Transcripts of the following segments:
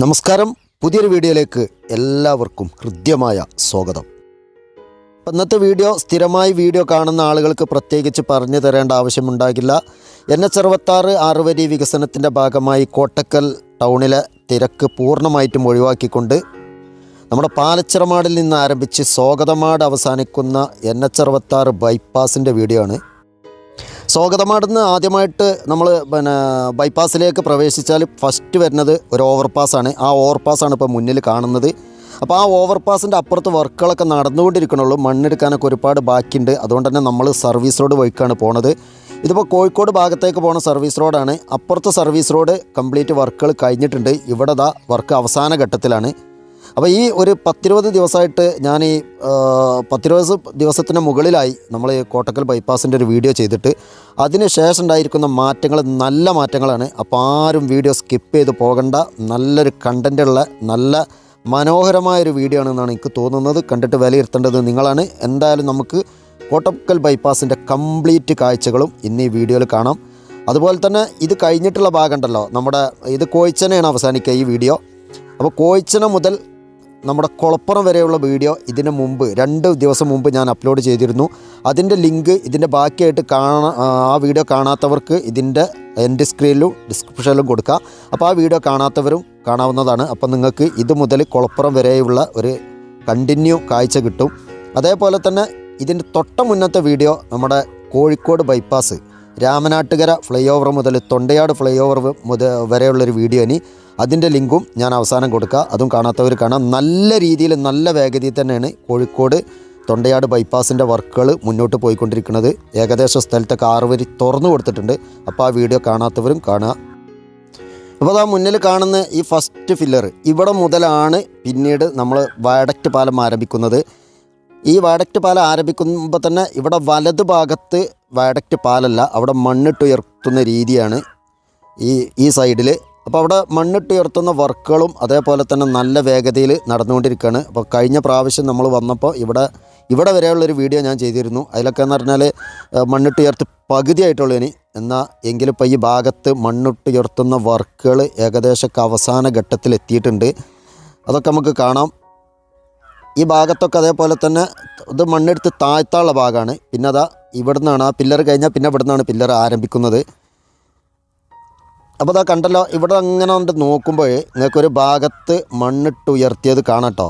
നമസ്കാരം. പുതിയൊരു വീഡിയോയിലേക്ക് എല്ലാവർക്കും ഹൃദ്യമായ സ്വാഗതം. ഇന്നത്തെ വീഡിയോ സ്ഥിരമായി വീഡിയോ കാണുന്ന ആളുകൾക്ക് പ്രത്യേകിച്ച് പറഞ്ഞു തരേണ്ട ആവശ്യമുണ്ടാകില്ല. NH66 ആറുവരി വികസനത്തിൻ്റെ ഭാഗമായി കോട്ടക്കൽ ടൗണിലെ തിരക്ക് പൂർണ്ണമായിട്ടും ഒഴിവാക്കിക്കൊണ്ട് നമ്മുടെ പാലച്ചിറമാടിൽ നിന്ന് ആരംഭിച്ച് സ്വാഗതമാട് അവസാനിക്കുന്ന NH66 ബൈപ്പാസിൻ്റെ വീഡിയോ ആണ്. സ്വാഗതമാടുന്ന് ആദ്യമായിട്ട് നമ്മൾ ബൈപ്പാസിലേക്ക് പ്രവേശിച്ചാൽ ഫസ്റ്റ് വരുന്നത് ഒരു ഓവർപാസ്സാണ്. ആ ഓവർപാസ്സാണ് ഇപ്പോൾ മുന്നിൽ കാണുന്നത്. അപ്പോൾ ആ ഓവർപാസിൻ്റെ അപ്പുറത്ത് വർക്കുകളൊക്കെ നടന്നുകൊണ്ടിരിക്കണുള്ളൂ. മണ്ണെടുക്കാനൊക്കെ ഒരുപാട് ബാക്കിയുണ്ട്. അതുകൊണ്ട് തന്നെ നമ്മൾ സർവീസ് റോഡ് വഴിക്കാണ് പോണത്. ഇതിപ്പോൾ കോഴിക്കോട് ഭാഗത്തേക്ക് പോകുന്ന സർവീസ് റോഡാണ്. അപ്പുറത്തെ സർവീസ് റോഡ് കംപ്ലീറ്റ് വർക്കുകൾ കഴിഞ്ഞിട്ടുണ്ട്. ഇവിടെ വർക്ക് അവസാന ഘട്ടത്തിലാണ്. അപ്പോൾ ഈ ഒരു 10-20 ദിവസമായിട്ട് ഞാൻ ഈ 10-20 ദിവസത്തിന് മുകളിലായി നമ്മൾ കോട്ടക്കൽ ബൈപ്പാസിൻ്റെ ഒരു വീഡിയോ ചെയ്തിട്ട്. അതിന് ശേഷം ഉണ്ടായിരിക്കുന്ന മാറ്റങ്ങൾ നല്ല മാറ്റങ്ങളാണ്. അപ്പോൾ ആരും വീഡിയോ സ്കിപ്പ് ചെയ്ത് പോകണ്ട. നല്ലൊരു കണ്ടൻറ്റുള്ള നല്ല മനോഹരമായൊരു വീഡിയോ ആണെന്നാണ് എനിക്ക് തോന്നുന്നത്. കണ്ടിട്ട് വിലയിരുത്തേണ്ടത് നിങ്ങളാണ്. എന്തായാലും നമുക്ക് കോട്ടക്കൽ ബൈപ്പാസിൻ്റെ കംപ്ലീറ്റ് കാഴ്ചകളും ഇന്ന് ഈ വീഡിയോയിൽ കാണാം. അതുപോലെ തന്നെ ഇത് കഴിഞ്ഞിട്ടുള്ള ഭാഗം ഉണ്ടല്ലോ, നമ്മുടെ ഇത് കോയിച്ചനയാണ് അവസാനിക്കുക ഈ വീഡിയോ. അപ്പോൾ കോയിച്ചന മുതൽ നമ്മുടെ കുളപ്പുറം വരെയുള്ള വീഡിയോ ഇതിന് മുമ്പ് 2 ദിവസം മുമ്പ് ഞാൻ അപ്ലോഡ് ചെയ്തിരുന്നു. അതിൻ്റെ ലിങ്ക് ഇതിൻ്റെ ബാക്കിയായിട്ട് ആ വീഡിയോ കാണാത്തവർക്ക് ഇതിൻ്റെ എൻഡ് സ്ക്രീനിലും ഡിസ്ക്രിപ്ഷനിലും കൊടുക്കുക. അപ്പോൾ ആ വീഡിയോ കാണാത്തവരും കാണാവുന്നതാണ്. അപ്പോൾ നിങ്ങൾക്ക് ഇത് മുതൽ കുളപ്പുറം വരെയുള്ള ഒരു കണ്ടിന്യൂ കാഴ്ച കിട്ടും. അതേപോലെ തന്നെ ഇതിൻ്റെ തൊട്ട മുന്നത്തെ വീഡിയോ നമ്മുടെ Kozhikode bypass Ramanattukara fly over മുതൽ തൊണ്ടയാട് ഫ്ലൈ ഓവർ വരെയുള്ളൊരു വീഡിയോ ഇനി അതിൻ്റെ ലിങ്കും ഞാൻ അവസാനം കൊടുക്കുക. അതും കാണാത്തവർ കാണാം. നല്ല രീതിയിൽ നല്ല വേഗതയിൽ തന്നെയാണ് കോഴിക്കോട് തൊണ്ടയാട് ബൈപ്പാസിൻ്റെ വർക്കുകൾ മുന്നോട്ട് പോയിക്കൊണ്ടിരിക്കുന്നത്. ഏകദേശം സ്ഥലത്തൊക്കെ 6 വരി തുറന്നു കൊടുത്തിട്ടുണ്ട്. അപ്പോൾ ആ വീഡിയോ കാണാത്തവരും കാണുക. അപ്പോൾ അതാ മുന്നിൽ കാണുന്ന ഈ ഫസ്റ്റ് ഫില്ലർ ഇവിടെ മുതലാണ് പിന്നീട് നമ്മൾ വയഡക്റ്റ് പാലം ആരംഭിക്കുന്നത്. ഈ വയഡക്റ്റ് പാലം ആരംഭിക്കുമ്പോൾ തന്നെ ഇവിടെ വലത് ഭാഗത്ത് വയഡക്റ്റ് പാലല്ല, അവിടെ മണ്ണിട്ടുയർത്തുന്ന രീതിയാണ് ഈ സൈഡിൽ. അപ്പോൾ അവിടെ മണ്ണിട്ടുയർത്തുന്ന വർക്കുകളും അതേപോലെ തന്നെ നല്ല വേഗതയിൽ നടന്നുകൊണ്ടിരിക്കുകയാണ്. അപ്പോൾ കഴിഞ്ഞ പ്രാവശ്യം നമ്മൾ വന്നപ്പോൾ ഇവിടെ വരെയുള്ളൊരു വീഡിയോ ഞാൻ ചെയ്തിരുന്നു. അതിലൊക്കെ എന്ന് പറഞ്ഞാൽ മണ്ണിട്ടുയർത്ത് പകുതിയായിട്ടുള്ളൂ ഇനി. എങ്കിലും ഇപ്പോൾ ഈ ഭാഗത്ത് മണ്ണിട്ടുയർത്തുന്ന വർക്കുകൾ ഏകദേശമൊക്കെ അവസാന ഘട്ടത്തിൽ എത്തിയിട്ടുണ്ട്. അതൊക്കെ നമുക്ക് കാണാം. ഈ ഭാഗത്തൊക്കെ അതേപോലെ തന്നെ ഇത് മണ്ണെടുത്ത് താഴ്ത്താനുള്ള ഭാഗമാണ്. പിന്നെ അതാ ഇവിടെ നിന്നാണ് ആ പില്ലർ കഴിഞ്ഞാൽ പിന്നെ ഇവിടെ നിന്നാണ് പില്ലർ ആരംഭിക്കുന്നത്. അപ്പോൾ അതാ കണ്ടല്ലോ, ഇവിടെ അങ്ങനെ കൊണ്ട് നോക്കുമ്പോൾ നിങ്ങൾക്കൊരു ഭാഗത്ത് മണ്ണിട്ടുയർത്തിയത് കാണാം കേട്ടോ.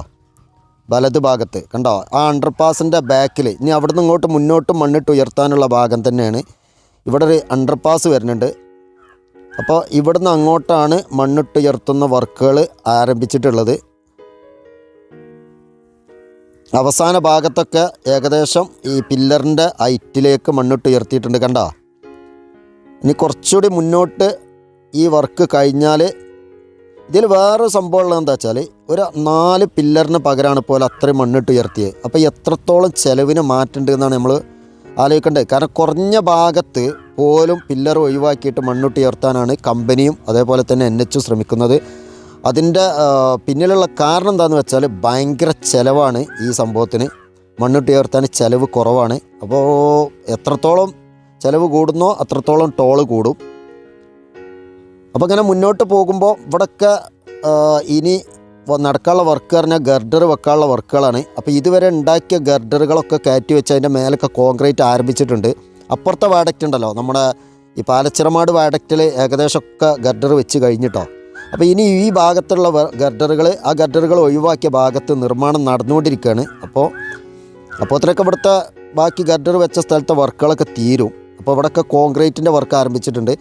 വലത് ഭാഗത്ത് കണ്ടോ, ആ അണ്ടർപാസിൻ്റെ ബാക്കിൽ ഇനി അവിടെ നിന്ന് ഇങ്ങോട്ട് മുന്നോട്ട് മണ്ണിട്ടുയർത്താനുള്ള ഭാഗം തന്നെയാണ്. ഇവിടെ ഒരു അണ്ടർപാസ് വരുന്നുണ്ട്. അപ്പോൾ ഇവിടുന്ന് അങ്ങോട്ടാണ് മണ്ണിട്ടുയർത്തുന്ന വർക്കുകൾ ആരംഭിച്ചിട്ടുള്ളത്. അവസാന ഭാഗത്തൊക്കെ ഏകദേശം ഈ പില്ലറിൻ്റെ ഹൈറ്റിലേക്ക് മണ്ണിട്ടുയർത്തിയിട്ടുണ്ട്. കണ്ടോ, ഇനി കുറച്ചുകൂടി മുന്നോട്ട് ഈ വർക്ക് കഴിഞ്ഞാൽ ഇതിൽ വേറെ സംഭവം ഉള്ളത് എന്താ വെച്ചാൽ ഒരു 4 പില്ലറിന് പകരമാണ് പോലെ അത്രയും മണ്ണിട്ടുയർത്തിയത്. അപ്പോൾ എത്രത്തോളം ചിലവിന് മാറ്റേണ്ടത് എന്നാണ് നമ്മൾ ആലോചിക്കേണ്ടത്. കാരണം കുറഞ്ഞ ഭാഗത്ത് പോലും പില്ലർ ഒഴിവാക്കിയിട്ട് മണ്ണിട്ടുയർത്താനാണ് കമ്പനിയും അതേപോലെ തന്നെ NH ശ്രമിക്കുന്നത്. അതിൻ്റെ പിന്നിലുള്ള കാരണം എന്താണെന്ന് വെച്ചാൽ ഭയങ്കര ചിലവാണ് ഈ സംഭവത്തിന്. മണ്ണിട്ടുയർത്താൻ ചിലവ് കുറവാണ്. അപ്പോൾ എത്രത്തോളം ചിലവ് കൂടുന്നോ അത്രത്തോളം ടോള് കൂടും. അപ്പോൾ ഇങ്ങനെ മുന്നോട്ട് പോകുമ്പോൾ ഇവിടെയൊക്കെ ഇനി നടക്കാനുള്ള വർക്ക് പറഞ്ഞാൽ ഗർഡർ വെക്കാനുള്ള വർക്കുകളാണ്. അപ്പോൾ ഇതുവരെ ഉണ്ടാക്കിയ ഗർഡറുകളൊക്കെ കയറ്റി വെച്ച് അതിൻ്റെ മേലൊക്കെ കോൺക്രീറ്റ് ആരംഭിച്ചിട്ടുണ്ട്. അപ്പുറത്തെ വാഡക്റ്റ് ഉണ്ടല്ലോ, നമ്മുടെ ഈ പാലച്ചിറമാട് വാഡക്റ്റിൽ ഏകദേശമൊക്കെ ഗർഡർ വെച്ച് കഴിഞ്ഞിട്ടോ. അപ്പോൾ ഇനി ഈ ഭാഗത്തുള്ള ആ ഗർഡറുകൾ ഒഴിവാക്കിയ ഭാഗത്ത് നിർമ്മാണം നടന്നുകൊണ്ടിരിക്കുകയാണ്. അപ്പോൾ അത്രയൊക്കെ ഇവിടുത്തെ ബാക്കി ഗർഡർ വെച്ച സ്ഥലത്തെ വർക്കുകളൊക്കെ തീരും. അപ്പോൾ ഇവിടെയൊക്കെ കോൺക്രീറ്റിൻ്റെ വർക്ക് ആരംഭിച്ചിട്ടുണ്ട്.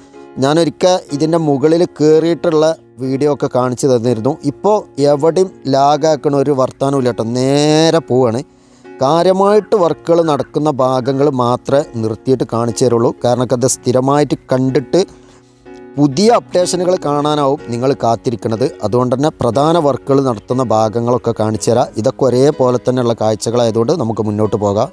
ഞാനൊരിക്കൽ ഇതിൻ്റെ മുകളിൽ കയറിയിട്ടുള്ള വീഡിയോ ഒക്കെ കാണിച്ചു തന്നിരുന്നു. ഇപ്പോൾ എവിടെയും ലാഗാക്കണ ഒരു വർത്താനമില്ല കേട്ടോ, നേരെ പോവുകയാണ്. കാര്യമായിട്ട് വർക്കുകൾ നടക്കുന്ന ഭാഗങ്ങൾ മാത്രമേ നിർത്തിയിട്ട് കാണിച്ചു തരുള്ളൂ. കാരണം അത് സ്ഥിരമായിട്ട് കണ്ടിട്ട് പുതിയ അപ്ഡേഷനുകൾ കാണാനാവും നിങ്ങൾ കാത്തിരിക്കുന്നത്. അതുകൊണ്ട് തന്നെ പ്രധാന വർക്കുകൾ നടത്തുന്ന ഭാഗങ്ങളൊക്കെ കാണിച്ചു തരാം. ഇതൊക്കെ ഒരേപോലെ തന്നെയുള്ള കാഴ്ചകളായതുകൊണ്ട് നമുക്ക് മുന്നോട്ട് പോകാം.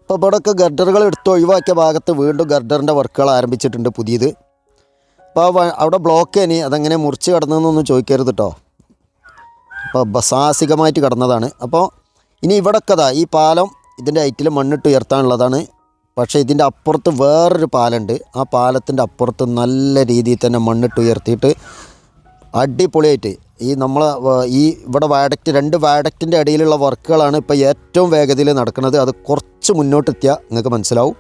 ഇപ്പോൾ ഇവിടെയൊക്കെ ഗർഡറുകൾ എടുത്ത് ഒഴിവാക്കിയ ഭാഗത്ത് വീണ്ടും ഗർഡറിൻ്റെ വർക്കുകൾ ആരംഭിച്ചിട്ടുണ്ട് പുതിയത്. അപ്പോൾ അവിടെ ബ്ലോക്ക് ഇനി അതെങ്ങനെ മുറിച്ച് കിടന്നതെന്നൊന്നും ചോദിക്കരുത് കേട്ടോ. അപ്പോൾ സാഹസികമായിട്ട് കിടന്നതാണ്. അപ്പോൾ ഇനി ഇവിടെയൊക്കെ ഈ പാലം ഇതിൻ്റെ ഹൈറ്റിൽ മണ്ണിട്ട് ഉയർത്താനുള്ളതാണ്. പക്ഷേ ഇതിൻ്റെ അപ്പുറത്ത് വേറൊരു പാലമുണ്ട്. ആ പാലത്തിൻ്റെ അപ്പുറത്ത് നല്ല രീതിയിൽ തന്നെ മണ്ണിട്ട് ഉയർത്തിയിട്ട് അടിപൊളിയായിട്ട് ഈ ഇവിടെ രണ്ട് വയഡക്റ്റിൻ്റെ ഇടയിലുള്ള വർക്കുകളാണ് ഇപ്പോൾ ഏറ്റവും വേഗതയിൽ നടക്കുന്നത്. അത് കുറച്ച് മുന്നോട്ടെത്തിയാൽ നിങ്ങൾക്ക് മനസ്സിലാവും.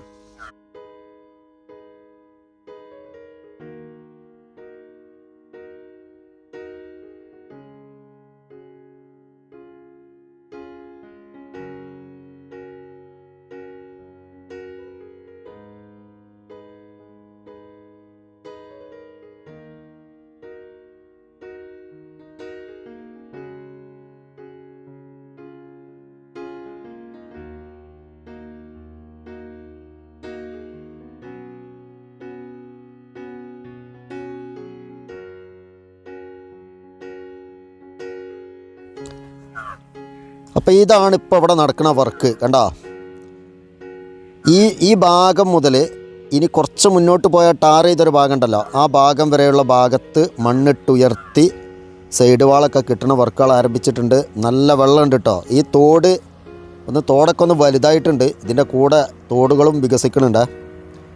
അപ്പോൾ ഇതാണ് ഇപ്പോൾ ഇവിടെ നടക്കുന്ന വർക്ക് കണ്ടോ. ഈ ഭാഗം മുതൽ ഇനി കുറച്ച് മുന്നോട്ട് പോയ ടാർ ചെയ്തൊരു ഭാഗം ഉണ്ടല്ലോ, ആ ഭാഗം വരെയുള്ള ഭാഗത്ത് മണ്ണിട്ടുയർത്തി സൈഡ് വാളൊക്കെ കിട്ടുന്ന വർക്കുകൾ ആരംഭിച്ചിട്ടുണ്ട്. നല്ല വെള്ളമുണ്ട് കേട്ടോ. ഈ തോടൊക്കെ ഒന്ന് വലുതായിട്ടുണ്ട്. ഇതിൻ്റെ കൂടെ തോടുകളും വികസിക്കുന്നുണ്ട്.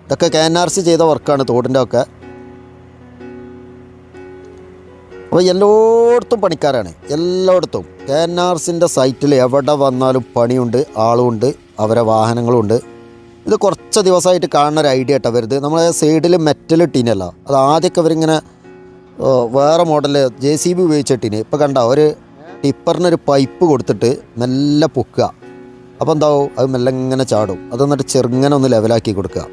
ഇതൊക്കെ KNRC ചെയ്ത വർക്കാണ് തോടിൻ്റെ ഒക്കെ. അപ്പോൾ എല്ലായിടത്തും പണിക്കാരാണ്, എല്ലായിടത്തും. KNRCൻ്റെ സൈറ്റിൽ എവിടെ വന്നാലും പണിയുണ്ട്, ആളുമുണ്ട്, അവരെ വാഹനങ്ങളുമുണ്ട്. ഇത് കുറച്ച് ദിവസമായിട്ട് കാണുന്ന ഒരു ഐഡിയ കേട്ടോ വരുത്. നമ്മളെ സൈഡിൽ മെറ്റൽ ടീനല്ല, അത് ആദ്യമൊക്കെ അവരിങ്ങനെ വേറെ മോഡൽ JCB ഉപയോഗിച്ചിട്ടിന്. ഇപ്പോൾ കണ്ട ഒരു ടിപ്പറിനൊരു പൈപ്പ് കൊടുത്തിട്ട് മെല്ലെ പൊക്കുക. അപ്പോൾ എന്താവും, അത് മെല്ലെ ഇങ്ങനെ ചാടും. അതെന്നിട്ട് ചെറുങ്ങനെ ഒന്ന് ലെവലാക്കി കൊടുക്കുക.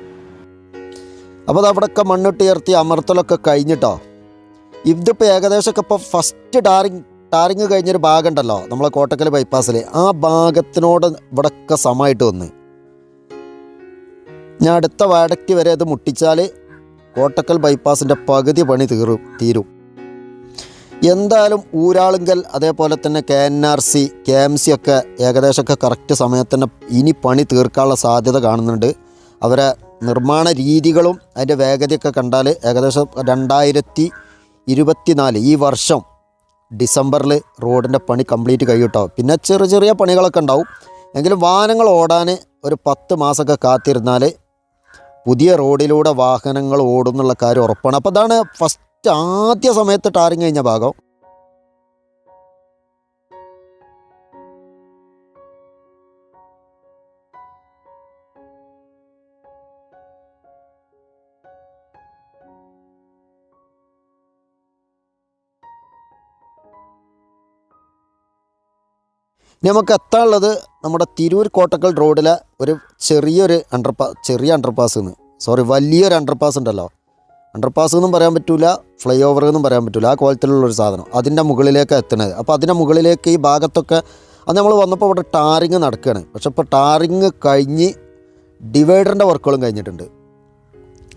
അപ്പോൾ അത് അവിടെയൊക്കെ മണ്ണിട്ട് ഉയർത്തി അമർത്തലൊക്കെ കഴിഞ്ഞിട്ടോ. ഇതിപ്പോൾ ഏകദേശമൊക്കെ ഇപ്പോൾ ഫസ്റ്റ് ടാറിങ് കഴിഞ്ഞൊരു ഭാഗം ഉണ്ടല്ലോ നമ്മളെ കോട്ടക്കൽ ബൈപ്പാസിൽ, ആ ഭാഗത്തിനോട് ഇവിടെയൊക്കെ സമമായിട്ട് വന്ന് ഞാൻ അടുത്ത വയഡക്റ്റ് വരെ അത് മുട്ടിച്ചാൽ കോട്ടക്കൽ ബൈപ്പാസിൻ്റെ പകുതി പണി തീരും. എന്തായാലും ഊരാളുങ്കൽ അതേപോലെ തന്നെ KNRC KMC ഒക്കെ ഏകദേശമൊക്കെ കറക്റ്റ് സമയത്തന്നെ ഇനി പണി തീർക്കാനുള്ള സാധ്യത കാണുന്നുണ്ട്. അവരെ നിർമ്മാണ രീതികളും അതിൻ്റെ വേഗതയൊക്കെ കണ്ടാൽ ഏകദേശം 2024 ഈ വർഷം ഡിസംബറിൽ റോഡിൻ്റെ പണി കംപ്ലീറ്റ് കഴിയൂട്ടോ. പിന്നെ ചെറിയ പണികളൊക്കെ ഉണ്ടാവും. എങ്കിലും വാഹനങ്ങൾ ഓടാൻ ഒരു 10 മാസമൊക്കെ കാത്തിരുന്നാൽ പുതിയ റോഡിലൂടെ വാഹനങ്ങൾ ഓടും എന്നുള്ള കാര്യം ഉറപ്പാണ്. അപ്പോൾ അതാണ് ഫസ്റ്റ് ആദ്യ സമയത്ത് ടാറിങ് കഴിഞ്ഞ ഭാഗം. ഇനി നമുക്ക് എത്താനുള്ളത് നമ്മുടെ തിരൂർ കോട്ടക്കൽ റോഡിലെ ഒരു വലിയൊരു അണ്ടർപാസ് ഉണ്ടല്ലോ. അണ്ടർപാസ് എന്നും പറയാൻ പറ്റില്ല, ഫ്ലൈ ഓവർ എന്നും പറയാൻ പറ്റില്ല. ആ കോലത്തിലുള്ളൊരു സാധനം അതിൻ്റെ മുകളിലേക്ക് എത്തുന്നത്. അപ്പോൾ അതിൻ്റെ മുകളിലേക്ക് ഈ ഭാഗത്തൊക്കെ അത് നമ്മൾ വന്നപ്പോൾ ഇവിടെ ടാറിങ് നടക്കുകയാണ്. പക്ഷെ ഇപ്പോൾ ടാറിങ് കഴിഞ്ഞ് ഡിവൈഡറിൻ്റെ വർക്കുകളും കഴിഞ്ഞിട്ടുണ്ട്.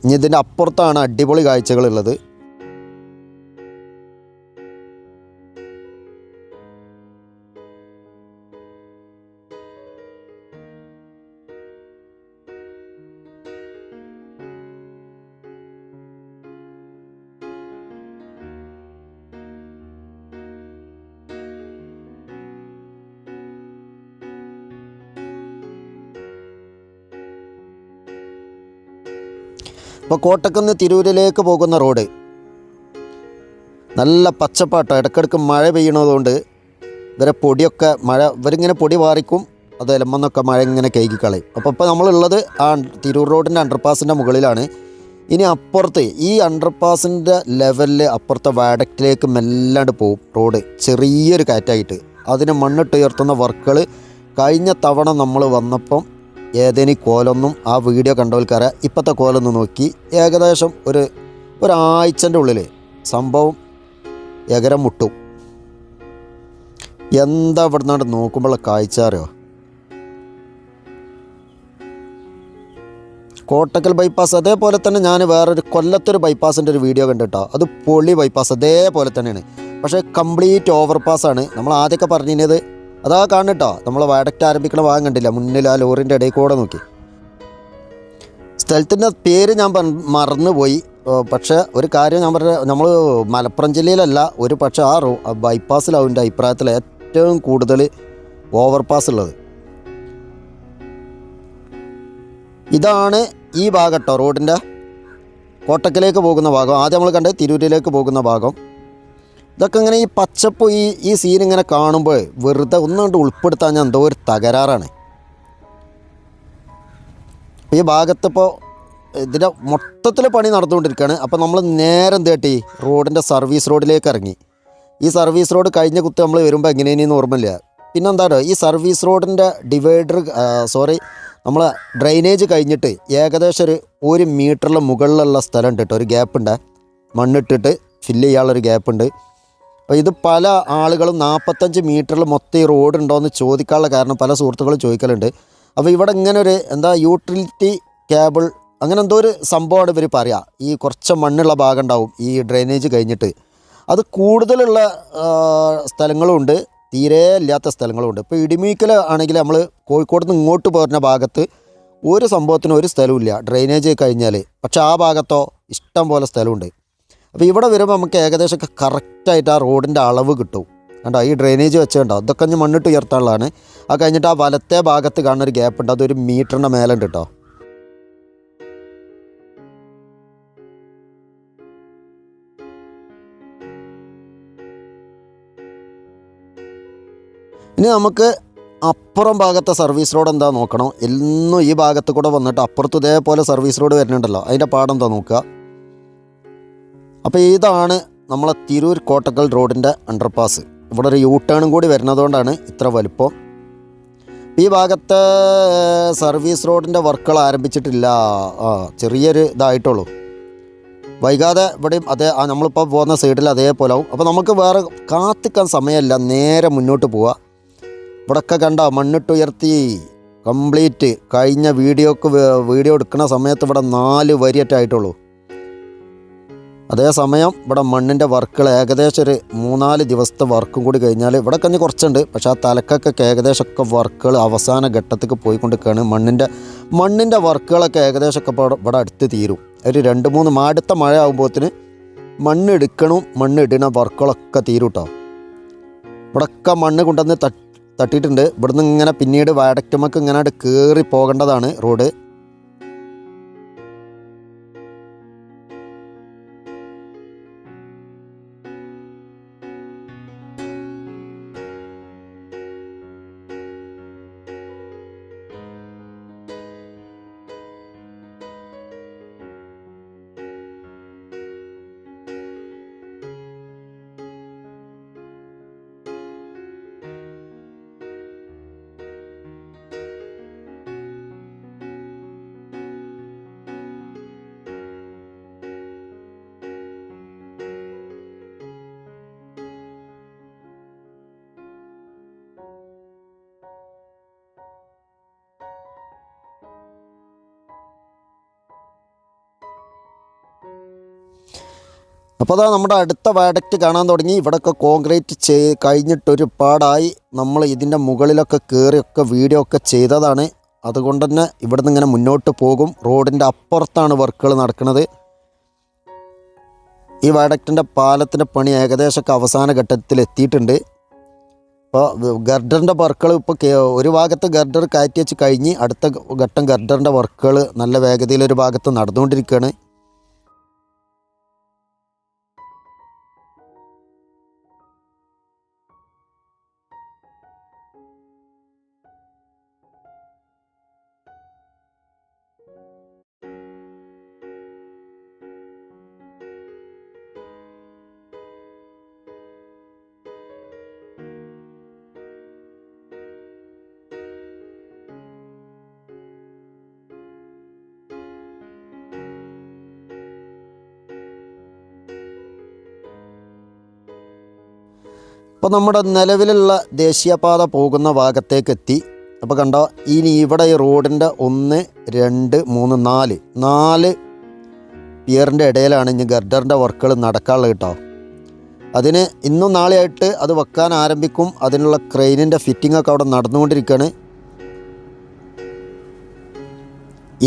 ഇനി ഇതിൻ്റെ അപ്പുറത്താണ് അടിപൊളി കാഴ്ചകളുള്ളത്. ഇപ്പോൾ കോട്ടക്കുന്ന് തിരൂരിലേക്ക് പോകുന്ന റോഡ് നല്ല പച്ചപ്പാട്ടോ. ഇടയ്ക്കിടയ്ക്ക് മഴ പെയ്യണതുകൊണ്ട് ഇവരിങ്ങനെ പൊടി വാറിക്കും, അത് എലമെന്നൊക്കെ മഴ ഇങ്ങനെ കഴുകിക്കളയും. അപ്പോൾ ഇപ്പോൾ നമ്മളുള്ളത് ആ തിരൂർ റോഡിൻ്റെ അണ്ടർപാസിൻ്റെ മുകളിലാണ്. ഇനി അപ്പുറത്ത് ഈ അണ്ടർപാസിൻ്റെ ലെവലിൽ അപ്പുറത്തെ വയഡക്റ്റിലേക്ക് മെല്ലാണ്ട് പോകും റോഡ്, ചെറിയൊരു കാറ്റായിട്ട്. അതിന് മണ്ണിട്ടുയർത്തുന്ന വർക്കുകൾ കഴിഞ്ഞ തവണ നമ്മൾ വന്നപ്പം ഏതേനി കോലൊന്നും ആ വീഡിയോ കണ്ടവർക്കറിയാം. ഇപ്പോഴത്തെ കോലൊന്നും നോക്കി ഏകദേശം ഒരാഴ്ചൻ്റെ ഉള്ളിൽ സംഭവം എകരം മുട്ടും. എന്താ ഇവിടുന്നാണ്ട് നോക്കുമ്പോഴുള്ള കാഴ്ച അറിയോ. കോട്ടക്കൽ ബൈപ്പാസ് അതേപോലെ തന്നെ ഞാൻ വേറൊരു കൊല്ലത്തൊരു ബൈപ്പാസിൻ്റെ ഒരു വീഡിയോ കണ്ടിട്ടോ. അത് പൊളി ബൈപ്പാസ് അതേപോലെ തന്നെയാണ്. പക്ഷേ കംപ്ലീറ്റ് ഓവർപാസ്സാണ്. നമ്മൾ ആദ്യമൊക്കെ പറഞ്ഞിരുന്നത് അതാ കാണട്ടോ, നമ്മൾ വയഡക്റ്റ് ആരംഭിക്കണ ഭാഗം കണ്ടില്ല, മുന്നിൽ ആ ലോറിൻ്റെ ഇടയിൽ കൂടെ നോക്കി. സ്ഥലത്തിൻ്റെ പേര് ഞാൻ മറന്നുപോയി. പക്ഷേ ഒരു കാര്യം ഞാൻ പറഞ്ഞ, നമ്മൾ മലപ്പുറം ജില്ലയിലല്ല, ഒരു പക്ഷേ ആ ബൈപ്പാസിലാവും എൻ്റെ അഭിപ്രായത്തിൽ ഏറ്റവും കൂടുതൽ ഓവർപാസ് ഉള്ളത്. ഇതാണ് ഈ ഭാഗം കേട്ടോ, റോഡിൻ്റെ കോട്ടക്കലേക്ക് പോകുന്ന ഭാഗം. ആദ്യം നമ്മൾ കണ്ടത് തിരൂരിലേക്ക് പോകുന്ന ഭാഗം. ഇതൊക്കെ ഇങ്ങനെ ഈ പച്ചപ്പ്, ഈ സീൻ ഇങ്ങനെ കാണുമ്പോൾ വെറുതെ ഒന്നുകൊണ്ട് ഉൾപ്പെടുത്താൻ ഞാൻ എന്തോ ഒരു തകരാറാണ്. ഈ ഭാഗത്തിപ്പോൾ ഇതിൻ്റെ മൊത്തത്തിൽ പണി നടന്നുകൊണ്ടിരിക്കുകയാണ്. അപ്പോൾ നമ്മൾ നേരെ എന്ത് കേട്ടി, റോഡിൻ്റെ സർവീസ് റോഡിലേക്ക് ഇറങ്ങി. ഈ സർവീസ് റോഡ് കഴിഞ്ഞ കുത്ത് നമ്മൾ വരുമ്പോൾ എങ്ങനെയെന്ന് ഓർമ്മയില്ല. പിന്നെന്താണ്, ഈ സർവീസ് റോഡിൻ്റെ ഡിവൈഡർ നമ്മൾ ഡ്രെയിനേജ് കഴിഞ്ഞിട്ട് ഏകദേശം ഒരു മീറ്ററിൽ മുകളിലുള്ള സ്ഥലം ഉണ്ട് കേട്ടോ, ഒരു ഗ്യാപ്പുണ്ട്, മണ്ണിട്ടിട്ട് ഫില്ല് ചെയ്യാനുള്ളൊരു ഗ്യാപ്പുണ്ട്. അപ്പോൾ ഇത് പല ആളുകളും 45 മീറ്ററിൽ മൊത്തം ഈ റോഡ് ഉണ്ടോയെന്ന് ചോദിക്കാനുള്ള കാരണം പല സുഹൃത്തുക്കളും ചോദിക്കലുണ്ട്. അപ്പോൾ ഇവിടെ ഇങ്ങനെ ഒരു യൂട്ടിലിറ്റി കേബിൾ അങ്ങനെ എന്തോ ഒരു സംഭവമാണ് ഇവർ പറയുക. ഈ കുറച്ച് മണ്ണുള്ള ഭാഗം ഉണ്ടാവും ഈ ഡ്രെയിനേജ് കഴിഞ്ഞിട്ട്, അത് കൂടുതലുള്ള സ്ഥലങ്ങളുമുണ്ട്, തീരെ ഇല്ലാത്ത സ്ഥലങ്ങളുമുണ്ട്. ഇപ്പോൾ ഇടിമീക്കൽ ആണെങ്കിൽ നമ്മൾ കോഴിക്കോട് നിന്ന് ഇങ്ങോട്ട് പോരുന്ന ഭാഗത്ത് ഒരു സംഭവത്തിനും ഒരു സ്ഥലമില്ല ഡ്രെയിനേജ് കഴിഞ്ഞാൽ. പക്ഷേ ആ ഭാഗത്തോ ഇഷ്ടം പോലെ സ്ഥലമുണ്ട്. അപ്പോൾ ഇവിടെ വരുമ്പോൾ നമുക്ക് ഏകദേശമൊക്കെ കറക്റ്റായിട്ട് ആ റോഡിൻ്റെ അളവ് കിട്ടും. കണ്ടോ, ഈ ഡ്രെയിനേജ് വെച്ചുണ്ടോ, ഇതൊക്കെ ഒന്ന് മണ്ണിട്ട് ഉയർത്താനുള്ളതാണ്. ആ കഴിഞ്ഞിട്ട് ആ വലത്തെ ഭാഗത്ത് കാണുന്ന ഒരു ഗ്യാപ്പ് ഉണ്ട്, അതൊരു മീറ്ററിൻ്റെ മേലെ ഉണ്ട് കേട്ടോ. ഇനി നമുക്ക് അപ്പുറം ഭാഗത്തെ സർവീസ് റോഡ് എന്താ നോക്കണം. എന്നും ഈ ഭാഗത്ത് കൂടെ വന്നിട്ട് അപ്പുറത്ത് ഇതേപോലെ സർവീസ് റോഡ് വരുന്നുണ്ടല്ലോ, അതിൻ്റെ പാടം എന്താ നോക്കുക. അപ്പോൾ ഇതാണ് നമ്മളെ തിരൂർ കോട്ടക്കൽ റോഡിൻ്റെ അണ്ടർപാസ്. ഇവിടെ ഒരു യൂ ടേണും കൂടി വരുന്നതുകൊണ്ടാണ് ഇത്ര വലുപ്പം. ഈ ഭാഗത്തെ സർവീസ് റോഡിൻ്റെ വർക്കുകൾ ആരംഭിച്ചിട്ടില്ല, ചെറിയൊരു ഇതായിട്ടുള്ളൂ. വൈകാതെ ഇവിടെയും നമ്മളിപ്പോൾ പോകുന്ന സൈഡിൽ അതേപോലെ ആവും. അപ്പോൾ നമുക്ക് വേറെ കാത്തിക്കാൻ സമയമല്ല, നേരെ മുന്നോട്ട് പോവുക. ഇവിടെയൊക്കെ കണ്ട മണ്ണിട്ടുയർത്തി കംപ്ലീറ്റ്. കഴിഞ്ഞ വീഡിയോ എടുക്കുന്ന സമയത്ത് ഇവിടെ 4 വരിയായിട്ടായിട്ടുള്ളൂ. അതേസമയം ഇവിടെ മണ്ണിൻ്റെ വർക്കുകൾ ഏകദേശം ഒരു 3-4 ദിവസത്തെ വർക്കും കൂടി കഴിഞ്ഞാൽ ഇവിടെ കഴിഞ്ഞ് കുറച്ചുണ്ട്. പക്ഷേ ആ തലക്കൊക്കെ ഏകദേശമൊക്കെ വർക്കുകൾ അവസാന ഘട്ടത്തേക്ക് പോയിക്കൊണ്ടിരിക്കുകയാണ്. മണ്ണിൻ്റെ വർക്കുകളൊക്കെ ഏകദേശമൊക്കെ ഇവിടെ അടുത്ത് തീരും. ഒരു 2-3 അടുത്ത മഴ ആകുമ്പോഴത്തിന് മണ്ണിടണ വർക്കുകളൊക്കെ തീരും കേട്ടോ. ഇവിടെയൊക്കെ മണ്ണ് കൊണ്ടുവന്ന് തട്ടിയിട്ടുണ്ട്. ഇവിടുന്ന് ഇങ്ങനെ പിന്നീട് വയഡക്റ്റുമൊക്കെ ഇങ്ങനെ കയറി പോകേണ്ടതാണ് റോഡ്. അപ്പോൾ അതാ നമ്മുടെ അടുത്ത വയഡക്റ്റ് കാണാൻ തുടങ്ങി. ഇവിടെയൊക്കെ കോൺക്രീറ്റ് കഴിഞ്ഞിട്ടൊരുപാടായി. നമ്മൾ ഇതിൻ്റെ മുകളിലൊക്കെ കയറിയൊക്കെ വീഡിയോ ഒക്കെ ചെയ്തതാണ്. അതുകൊണ്ട് തന്നെ ഇവിടെ നിന്ന് ഇങ്ങനെ മുന്നോട്ട് പോകും. റോഡിൻ്റെ അപ്പുറത്താണ് വർക്കുകൾ നടക്കുന്നത്. ഈ വയഡക്റ്റിൻ്റെ പാലത്തിൻ്റെ പണി ഏകദേശമൊക്കെ അവസാന ഘട്ടത്തിൽ എത്തിയിട്ടുണ്ട്. അപ്പോൾ ഗർഡറിൻ്റെ വർക്കുകൾ ഇപ്പോൾ ഒരു ഭാഗത്ത് ഗർഡർ കയറ്റി വെച്ച് കഴിഞ്ഞ് അടുത്ത ഘട്ടം ഗർഡറിൻ്റെ വർക്കുകൾ നല്ല വേഗതയിലൊരു ഭാഗത്ത് നടന്നുകൊണ്ടിരിക്കുകയാണ്. അപ്പോൾ നമ്മുടെ നിലവിലുള്ള ദേശീയപാത പോകുന്ന ഭാഗത്തേക്ക് എത്തി. അപ്പോൾ കണ്ടോ, ഇനി ഇവിടെ ഈ റോഡിൻ്റെ 1, 2, 3, 4 പിയറിൻ്റെ ഇടയിലാണ് ഇനി ഗർഡറിൻ്റെ വർക്കുകൾ നടക്കാനുള്ളത് കേട്ടോ. അതിന് ഇന്നും നാളെയായിട്ട് അത് വെക്കാൻ ആരംഭിക്കും. അതിനുള്ള ക്രെയിനിൻ്റെ ഫിറ്റിങ്ങൊക്കെ അവിടെ നടന്നുകൊണ്ടിരിക്കുകയാണ്.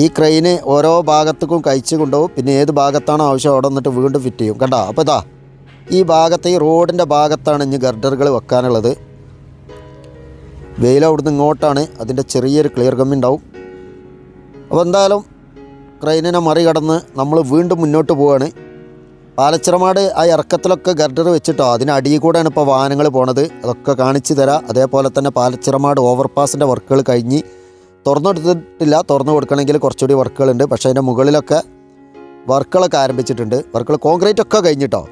ഈ ക്രെയിന് ഓരോ ഭാഗത്തേക്കും കഴിച്ച് കൊണ്ടുപോകും. പിന്നെ ഏത് ഭാഗത്താണോ ആവശ്യം അവിടെ വന്നിട്ട് വീണ്ടും ഫിറ്റ് ചെയ്യും. കണ്ടോ? അപ്പോൾ ഇതാ ഈ ഭാഗത്ത്, ഈ റോഡിൻ്റെ ഭാഗത്താണ് ഇനി ഗർഡറുകൾ വെക്കാനുള്ളത്. വെയിൽ അവിടുന്ന് ഇങ്ങോട്ടാണ്, അതിൻ്റെ ചെറിയൊരു ക്ലിയർ കമ്മി ഉണ്ടാവും. അപ്പോൾ എന്തായാലും ക്രെയിനിനെ മറികടന്ന് നമ്മൾ വീണ്ടും മുന്നോട്ട് പോവുകയാണ്. പാലച്ചിറമാട് ആ ഇറക്കത്തിലൊക്കെ ഗർഡർ വെച്ചിട്ടോ, അതിനടിയിൽ കൂടെയാണ് ഇപ്പോൾ വാഹനങ്ങൾ പോണത്. അതൊക്കെ കാണിച്ചു തരാം. അതേപോലെ തന്നെ പാലച്ചിറമാട് ഓവർപാസിൻ്റെ വർക്കുകൾ കഴിഞ്ഞ് തുറന്നെടുത്തിട്ടില്ല. തുറന്നു കൊടുക്കണമെങ്കിൽ കുറച്ചുകൂടി വർക്കുകളുണ്ട്. പക്ഷേ അതിൻ്റെ മുകളിലൊക്കെ വർക്കുകളൊക്കെ ആരംഭിച്ചിട്ടുണ്ട്. വർക്കുകൾ കോൺക്രീറ്റ് ഒക്കെ കഴിഞ്ഞിട്ടോ.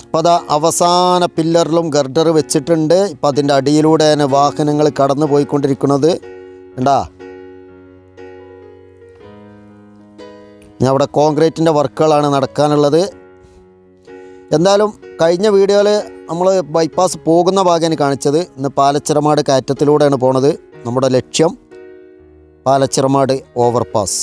അപ്പോൾ അതാ അവസാന പില്ലറിലും ഗർഡർ വെച്ചിട്ടുണ്ട്. ഇപ്പം അതിൻ്റെ അടിയിലൂടെയാണ് വാഹനങ്ങൾ കടന്നു പോയിക്കൊണ്ടിരിക്കുന്നത്. കണ്ടാ? അവിടെ കോൺക്രീറ്റിൻ്റെ വർക്കുകളാണ് നടക്കാനുള്ളത്. എന്തായാലും കഴിഞ്ഞ വീഡിയോയിൽ നമ്മൾ ബൈപ്പാസ് പോകുന്ന ഭാഗമാണ് കാണിച്ചത്. ഇന്ന് പാലച്ചിറമാട് കയറ്റത്തിലൂടെയാണ് പോണത്. നമ്മുടെ ലക്ഷ്യം പാലച്ചിറമാട് ഓവർപാസ്.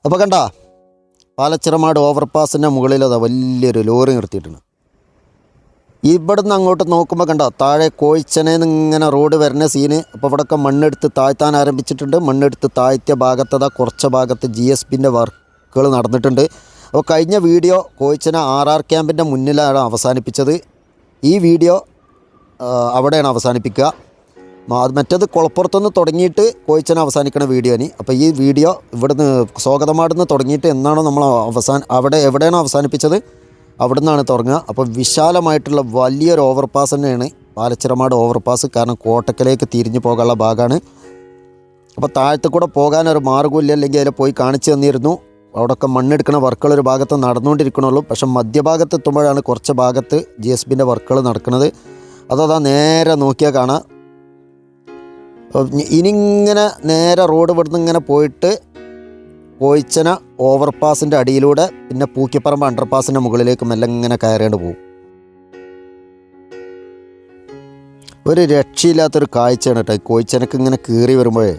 അപ്പോൾ കണ്ട പാലച്ചിറമാട് ഓവർപാസിൻ്റെ മുകളിൽ അതാ വലിയൊരു ലോറി നിർത്തിയിട്ടുണ്ട്. ഇവിടുന്ന് അങ്ങോട്ട് നോക്കുമ്പോൾ കണ്ടോ താഴെ കോഴിച്ചനേന്ന് ഇങ്ങനെ റോഡ് വരുന്ന സീന്. അപ്പോൾ ഇവിടെയൊക്കെ മണ്ണെടുത്ത് താഴ്ത്താൻ ആരംഭിച്ചിട്ടുണ്ട്. മണ്ണെടുത്ത് താഴ്ത്തിയ ഭാഗത്തതാ കുറച്ച് ഭാഗത്ത് GSBൻ്റെ വർക്കുകൾ നടന്നിട്ടുണ്ട്. അപ്പോൾ കഴിഞ്ഞ വീഡിയോ കോഴിച്ചന RR ക്യാമ്പിൻ്റെ മുന്നിലാണ് അവസാനിപ്പിച്ചത്. ഈ വീഡിയോ അവിടെയാണ് അവസാനിപ്പിക്കുക. മറ്റേത് കുളപ്പുറത്തുനിന്ന് തുടങ്ങിയിട്ട് കോഴിച്ചന അവസാനിക്കുന്ന വീഡിയോന്. അപ്പോൾ ഈ വീഡിയോ ഇവിടുന്ന് സ്വാഗതമാടുന്ന് തുടങ്ങിയിട്ട് എന്നാണോ നമ്മൾ അവിടെ എവിടെയാണോ അവസാനിപ്പിച്ചത് അവിടെ നിന്നാണ് തുടങ്ങുക. അപ്പോൾ വിശാലമായിട്ടുള്ള വലിയൊരു ഓവർപാസ് തന്നെയാണ് പാലച്ചിറമാട് ഓവർപാസ്. കാരണം കോട്ടക്കലേക്ക് തിരിഞ്ഞു പോകാനുള്ള ഭാഗമാണ്. അപ്പോൾ താഴത്ത് കൂടെ പോകാനൊരു മാർഗ്ഗമില്ല, അല്ലെങ്കിൽ അതിൽ പോയി കാണിച്ചു തന്നിരുന്നു. അവിടെയൊക്കെ മണ്ണെടുക്കുന്ന വർക്കുകൾ ഒരു ഭാഗത്ത് നടന്നുകൊണ്ടിരിക്കണുള്ളൂ. പക്ഷേ മധ്യഭാഗത്ത് എത്തുമ്പോഴാണ് കുറച്ച് ഭാഗത്ത് GSBൻ്റെ വർക്കുകൾ നടക്കുന്നത്. അതതാ നേരെ നോക്കിയാൽ കാണാം. ഇനിങ്ങനെ നേരെ റോഡ് ഇവിടുന്ന് ഇങ്ങനെ പോയിട്ട് കോഴിച്ചന ഓവർപാസിൻ്റെ അടിയിലൂടെ പിന്നെ പൂക്കിപ്പറമ്പ് അണ്ടർപാസിൻ്റെ മുകളിലേക്ക് മെല്ലെ ഇങ്ങനെ കയറേണ്ടി പോകും. ഒരു രക്ഷയില്ലാത്തൊരു കാഴ്ചയാണ് കേട്ടോ കോഴിച്ചനക്ക് ഇങ്ങനെ കീറി വരുമ്പോഴേ.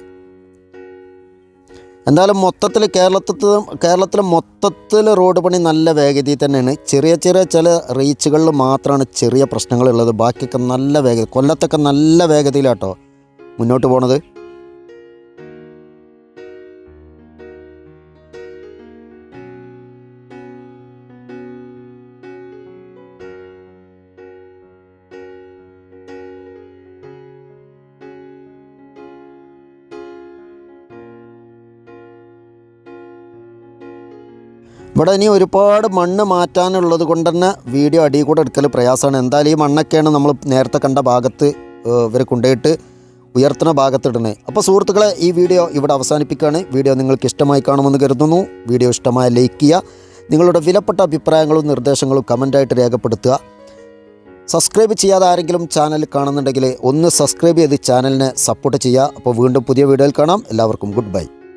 എന്തായാലും മൊത്തത്തിൽ കേരളത്തിൽ മൊത്തത്തിൽ റോഡ് പണി നല്ല വേഗതയിൽ തന്നെയാണ്. ചെറിയ ചില റീച്ചുകളിൽ മാത്രമാണ് ചെറിയ പ്രശ്നങ്ങളുള്ളത്. ബാക്കിയൊക്കെ നല്ല വേഗത, കൊല്ലത്തൊക്കെ നല്ല വേഗതയിലാട്ടോ മുന്നോട്ട് പോണത്. ഇവിടെ ഇനി ഒരുപാട് മണ്ണ് മാറ്റാനുള്ളത് കൊണ്ട് തന്നെ വീഡിയോ അടിയിൽ കൂടെ എടുക്കൽ പ്രയാസമാണ്. എന്തായാലും ഈ മണ്ണൊക്കെയാണ് നമ്മൾ നേരത്തെ കണ്ട ഭാഗത്ത് ഇവർ കൊണ്ടുപോയിട്ട് ഉയർത്തുന്ന ഭാഗത്തിടുന്നത്. അപ്പോൾ സുഹൃത്തുക്കളെ, ഈ വീഡിയോ ഇവിടെ അവസാനിപ്പിക്കുകയാണ്. വീഡിയോ നിങ്ങൾക്ക് ഇഷ്ടമായി കാണുമെന്ന് കരുതുന്നു. വീഡിയോ ഇഷ്ടമായ ലൈക്ക് ചെയ്യുക. നിങ്ങളുടെ വിലപ്പെട്ട അഭിപ്രായങ്ങളും നിർദ്ദേശങ്ങളും കമൻറ്റായിട്ട് രേഖപ്പെടുത്തുക. സബ്സ്ക്രൈബ് ചെയ്യാതെ ആരെങ്കിലും ചാനൽ കാണുന്നുണ്ടെങ്കിൽ ഒന്ന് സബ്സ്ക്രൈബ് ചെയ്ത് ചാനലിനെ സപ്പോർട്ട് ചെയ്യുക. അപ്പോൾ വീണ്ടും പുതിയ വീഡിയോയിൽ കാണാം. എല്ലാവർക്കും ഗുഡ് ബൈ.